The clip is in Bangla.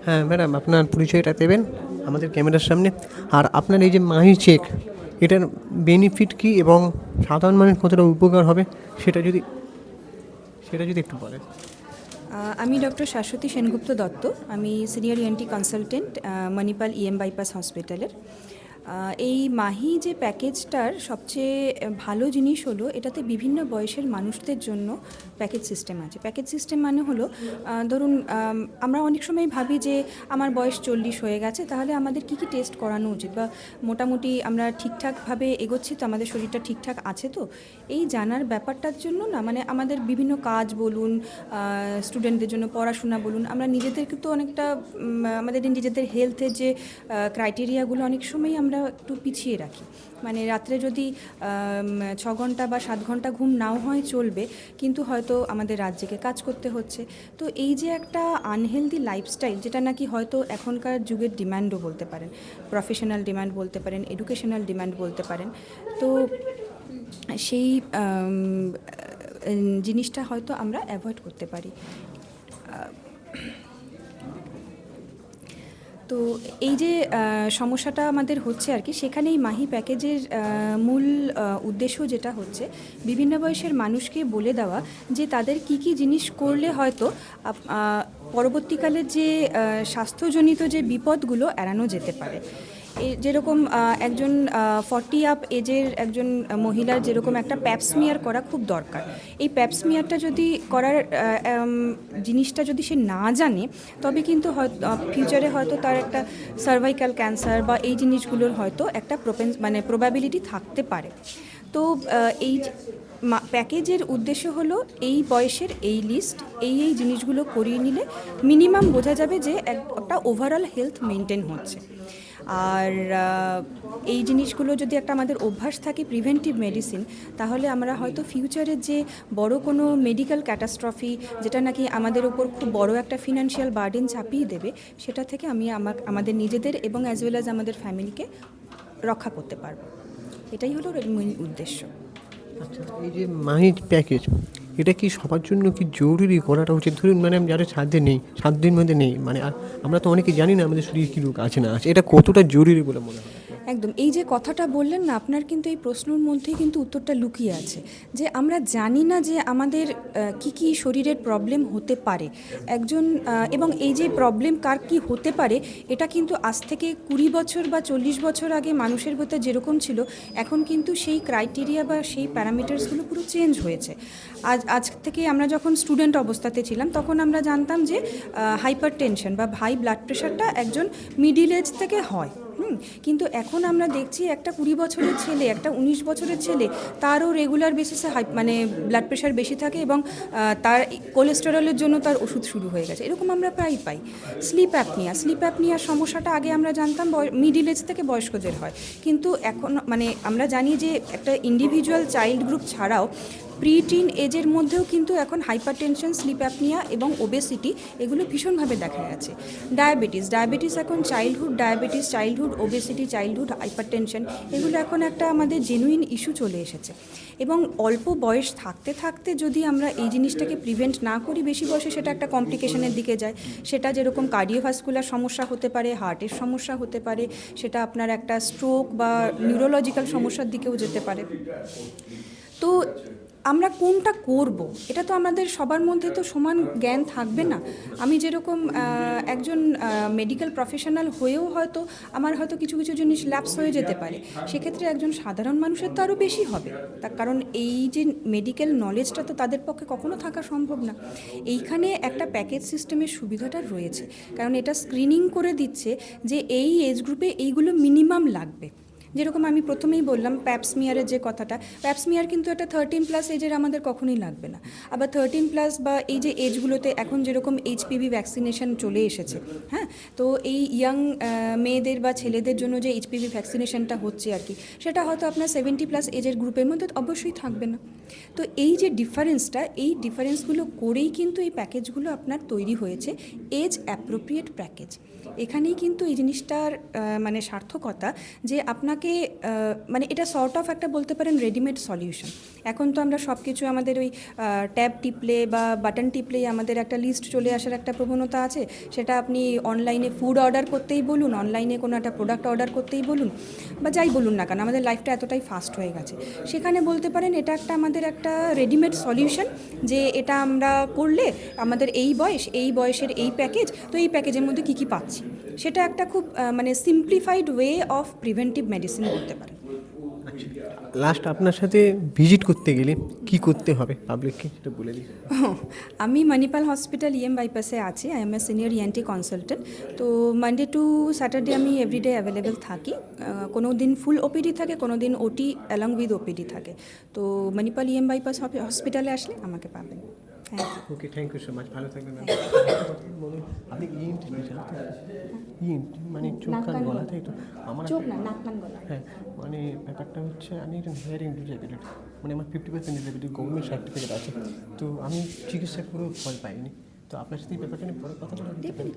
হ্যাঁ ম্যাডাম, আপনার পরিচয়টা দেবেন আমাদের ক্যামেরার সামনে। আর আপনার এই যে মাহি চেক, এটার বেনিফিট কী এবং সাধারণ মানুষ কতটা উপকার হবে সেটা যদি একটু বলেন। আমি ডক্টর শাশ্বতী সেনগুপ্ত দত্ত। আমি senior ENT consultant, Manipal EM bypass হসপিটালের। এই মাহি যে প্যাকেজটার সবচেয়ে ভালো জিনিস হলো এটাতে বিভিন্ন বয়সের মানুষদের জন্য প্যাকেজ সিস্টেম আছে। প্যাকেজ সিস্টেম মানে হলো ধরুন আমরা অনেক সময় ভাবি যে আমার বয়স 40 হয়ে গেছে, তাহলে আমাদের কী কী টেস্ট করানো উচিত, বা মোটামুটি আমরা ঠিকঠাকভাবে এগোচ্ছি তো, আমাদের শরীরটা ঠিকঠাক আছে তো, এই জানার ব্যাপারটার জন্য না, মানে আমাদের বিভিন্ন কাজ বলুন, স্টুডেন্টদের জন্য পড়াশোনা বলুন, আমরা নিজেদেরকে তো অনেকটা আমাদের নিজেদের হেলথের যে ক্রাইটেরিয়াগুলো অনেক সময় আমরা একটু পিছিয়ে রাখি। মানে রাত্রে যদি 6 ঘন্টা বা 7 ঘন্টা ঘুম নাও হয় চলবে, কিন্তু হয়তো আমাদের রাত জেগে কাজ করতে হচ্ছে। তো এই যে একটা আনহেলদি লাইফস্টাইল, যেটা নাকি হয়তো এখনকার যুগের ডিম্যান্ডও বলতে পারেন, প্রফেশনাল ডিম্যান্ড বলতে পারেন, এডুকেশনাল ডিম্যান্ড বলতে পারেন, তো সেই জিনিসটা হয়তো আমরা অ্যাভয়েড করতে পারি। তো এই যে সমস্যাটা আমাদের হচ্ছে আর কি, সেখানেই মাহি প্যাকেজের মূল উদ্দেশ্য যেটা হচ্ছে বিভিন্ন বয়সের মানুষকে বলে দেওয়া যে তাদের কি কি জিনিস করলে হয়তো পরবর্তীকালে যে স্বাস্থ্যজনিত যে বিপদগুলো এড়ানো যেতে পারে। যেরকম একজন 40 আপ এজের একজন মহিলার যেরকম একটা প্যাপসমিয়ার করা খুব দরকার। এই প্যাপসমিয়ারটা যদি করার জিনিসটা যদি সে না জানে, তবে কিন্তু হয়তো ফিউচারে হয়তো তার একটা সার্ভাইকাল ক্যান্সার বা এই জিনিসগুলোর হয়তো একটা মানে প্রবাবিলিটি থাকতে পারে। তো এই প্যাকেজের উদ্দেশ্য হলো এই বয়সের এই লিস্ট, এই জিনিসগুলো করিয়ে নিলে মিনিমাম বোঝা যাবে যে একটা ওভারঅল হেলথ মেনটেন হচ্ছে। আর এই জিনিসগুলো যদি একটা আমাদের অভ্যাস থাকে প্রিভেন্টিভ মেডিসিন, তাহলে আমরা হয়তো ফিউচারের যে বড় কোনো মেডিকেল ক্যাটাস্ট্রফি, যেটা নাকি আমাদের ওপর খুব বড় একটা ফিনান্সিয়াল বার্ডেন চাপিয়ে দেবে, সেটা থেকে আমাদের নিজেদের এবং অ্যাজ ওয়েল অ্যাজ আমাদের ফ্যামিলিকে রক্ষা করতে পারবো। এটাই হলো মূল উদ্দেশ্য। আচ্ছা, এই যে মাহি প্যাকেজ, এটা কি সবার জন্য কি জরুরি করাটা উচিত? ধরুন মানে যারা সাধ্যের মধ্যে নেই, মানে আর আমরা তো অনেকে জানি না আমাদের শরীরে কী রোগ আছে না আছে, এটা কতটা জরুরি বলে মনে হয়? একদম, এই যে কথাটা বললেন না, আপনার কিন্তু এই প্রশ্নের মধ্যেই কিন্তু উত্তরটা লুকিয়ে আছে, যে আমরা জানি না যে আমাদের কি কি শরীরের প্রবলেম হতে পারে একজন, এবং এই যে প্রবলেম কার কি হতে পারে, এটা কিন্তু আজ থেকে 20 বছর বা 40 বছর আগে মানুষের ভেতর যেরকম ছিল, এখন কিন্তু সেই ক্রাইটেরিয়া বা সেই প্যারামিটার্সগুলো পুরো চেঞ্জ হয়েছে। আজ থেকে আমরা যখন স্টুডেন্ট অবস্থাতে ছিলাম, তখন আমরা জানতাম যে হাইপার টেনশন বা হাই ব্লাড প্রেশারটা একজন মিডিল এজ থেকে হয়। কিন্তু এখন আমরা দেখছি একটা 20 বছরের ছেলে, একটা 19 বছরের ছেলে, তারও রেগুলার বেসিসে মানে ব্লাড প্রেশার বেশি থাকে, এবং তার কোলেস্টেরলের জন্য তার ওষুধ শুরু হয়ে গেছে। এরকম আমরা প্রায় পাই। স্লিপ অ্যাপনিয়ার সমস্যাটা আগে আমরা জানতাম মিডিল এজ থেকে বয়স্কদের হয়, কিন্তু এখন মানে আমরা জানি যে একটা ইন্ডিভিজুয়াল চাইল্ড গ্রুপ ছাড়াও প্রি-টিন এজের মধ্যেও কিন্তু এখন হাইপারটেনশন, স্লিপ অ্যাপনিয়া এবং ওবেসিটি এগুলো ভীষণভাবে দেখা যাচ্ছে। ডায়াবেটিস এখন চাইল্ডহুড ওবেসিটি, চাইল্ডহুড হাইপারটেনশন, এগুলো এখন একটা আমাদের জেনুইন ইস্যু চলে এসেছে। এবং অল্প বয়স থাকতে থাকতে যদি আমরা এই জিনিসটাকে প্রিভেন্ট না করি, বেশি বয়সে সেটা একটা কমপ্লিকেশনের দিকে যায়। সেটা যেরকম কার্ডিওভাস্কুলার সমস্যা হতে পারে, হার্টের সমস্যা হতে পারে, সেটা আপনার একটা স্ট্রোক বা নিউরোলজিক্যাল সমস্যার দিকেও যেতে পারে। তো আমরা কোনটা করব, এটা তো আমাদের সবার মধ্যে তো সমান জ্ঞান থাকবে না। আমি যেরকম একজন মেডিকেল প্রফেশনাল হয়েও হয়তো আমার হয়তো কিছু কিছু জিনিস ল্যাপস হয়ে যেতে পারে, সেক্ষেত্রে একজন সাধারণ মানুষের তো আরও বেশি হবে। তার কারণ এই যে মেডিকেল নলেজটা তো তাদের পক্ষে কখনো থাকা সম্ভব না। এইখানে একটা প্যাকেজ সিস্টেমের সুবিধাটা রয়েছে, কারণ এটা স্ক্রিনিং করে দিচ্ছে যে এই এজ গ্রুপে এইগুলো মিনিমাম লাগবে। যেরকম আমি প্রথমেই বললাম প্যাপসমিয়ারের যে কথাটা, প্যাপসমিয়ার কিন্তু একটা 13+ এজের আমাদের কখনোই লাগবে না। আবার 13+ বা এই যে এজগুলোতে এখন যেরকম এইচপিভি ভ্যাকসিনেশন চলে এসেছে, হ্যাঁ, তো এই ইয়াং মেয়েদের বা ছেলেদের জন্য যে এইচপিভি ভ্যাকসিনেশনটা হচ্ছে আর কি, সেটা হয়তো আপনার 70+ এজের গ্রুপের মধ্যে অবশ্যই থাকবে না। তো এই যে এই ডিফারেন্সগুলো করেই কিন্তু এই প্যাকেজগুলো আপনার তৈরি হয়েছে, এজ অ্যাপ্রোপ্রিয়েট প্যাকেজ। এখানেই কিন্তু এই জিনিসটার মানে সার্থকতা, যে আপনাকে আমাকে মানে এটা সর্ট অফ একটা বলতে পারেন রেডিমেড সলিউশন। এখন তো আমরা সব কিছু আমাদের ওই ট্যাব টিপলে বা বাটন টিপলেই আমাদের একটা লিস্ট চলে আসার একটা প্রবণতা আছে। সেটা আপনি অনলাইনে ফুড অর্ডার করতেই বলুন, অনলাইনে কোনো একটা প্রোডাক্ট অর্ডার করতেই বলুন, বা যাই বলুন না কেন, আমাদের লাইফটা এতটাই ফাস্ট হয়ে গেছে। সেখানে বলতে পারেন এটা একটা আমাদের একটা রেডিমেড সলিউশন, যে এটা আমরা করলে আমাদের এই বয়স, এই বয়সের এই প্যাকেজ, তো এই প্যাকেজের মধ্যে কী কী পাচ্ছি, সেটা একটা খুব মানে simplified way of preventive medicine বলতে পারেন। লাস্ট আপনার সাথে ভিজিট করতে গেলে কি করতে হবে পাবলিককে সেটা বলে দিই। আমি মণিপাল হসপিটাল বাইপাসে আছি। I M a senior ENT consultant. তো মানডে টু স্যাটারডে আমি এভরিডে অ্যাভেলেবেল থাকি। কোনো দিন ফুল ওপিডি থাকে, কোনো দিন ওটি অ্যালং উইথ ওপিডি থাকে। তো মণিপাল বাইপাস হসপিটালে আসলে আমাকে পাবেন। Thank you. Okay, thank you so much, ভালো থাকবেন ম্যাম। আপনি ইএনটি ইএনটি মানে চোখ কান গলা, তাই তো? আমার চোখ না, নাক কান গলা। হ্যাঁ, মানে ব্যাপারটা হচ্ছে আমি একজন হিয়ারিং ডিসেবিলিটি, মানে আমার 50% ডিসেবিলিটি, গভর্নমেন্ট সার্টিফিকেট আছে। তো আমি চিকিৎসা করেও ফল পাইনি। তো আপনার সাথে এই ব্যাপারটা নিয়ে পরে কথা বলা যেতে পারে?